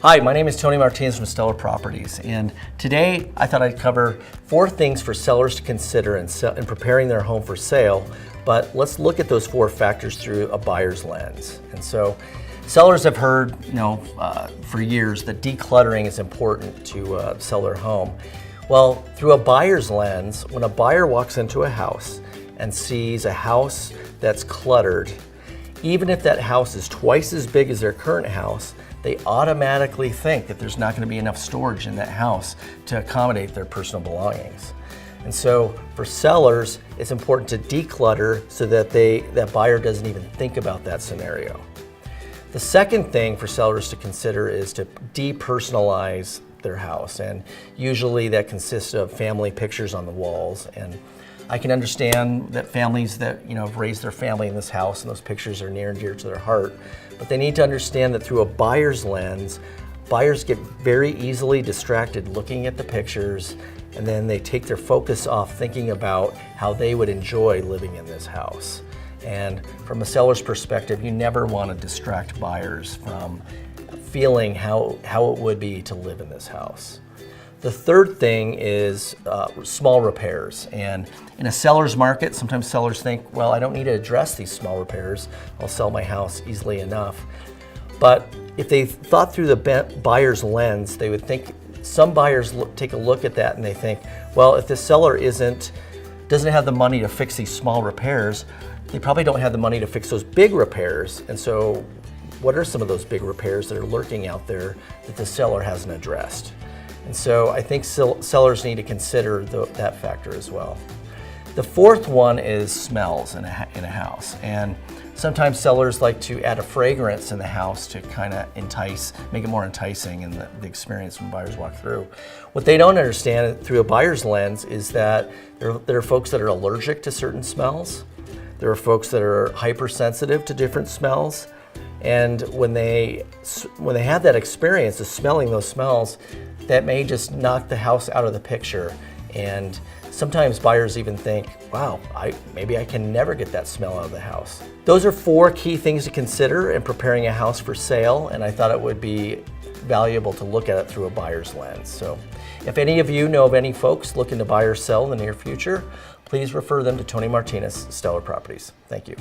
Hi, my name is Tony Martinez from Stellar Properties, and today I thought I'd cover 4 things for sellers to consider in preparing their home for sale, but let's look at those 4 factors through a buyer's lens. And so sellers have heard, for years that decluttering is important to sell their home. Well, through a buyer's lens, when a buyer walks into a house and sees a house that's cluttered, even if that house is twice as big as their current house, they automatically think that there's not going to be enough storage in that house to accommodate their personal belongings. And so for sellers, it's important to declutter so that that buyer doesn't even think about that scenario. The second thing for sellers to consider is to de-personalize their house, and usually that consists of family pictures on the walls. And I can understand that families that have raised their family in this house and those pictures are near and dear to their heart, but they need to understand that through a buyer's lens, buyers get very easily distracted looking at the pictures, and then they take their focus off thinking about how they would enjoy living in this house. And from a seller's perspective, you never want to distract buyers from feeling how it would be to live in this house. The third thing is small repairs. And in a seller's market, sometimes sellers think, well, I don't need to address these small repairs. I'll sell my house easily enough. But if they thought through the buyer's lens, they would think, some buyers take a look at that and they think, well, if the seller doesn't have the money to fix these small repairs, they probably don't have the money to fix those big repairs. And so what are some of those big repairs that are lurking out there that the seller hasn't addressed? And so I think sellers need to consider that factor as well. The fourth one is smells in a house. And sometimes sellers like to add a fragrance in the house to kind of make it more enticing in the experience when buyers walk through. What they don't understand through a buyer's lens is that there are folks that are allergic to certain smells. There are folks that are hypersensitive to different smells. And when they have that experience of smelling those smells, that may just knock the house out of the picture. And sometimes buyers even think, wow, maybe I can never get that smell out of the house. Those are 4 key things to consider in preparing a house for sale, and I thought it would be valuable to look at it through a buyer's lens. So if any of you know of any folks looking to buy or sell in the near future, please refer them to Tony Martinez, Stellar Properties. Thank you.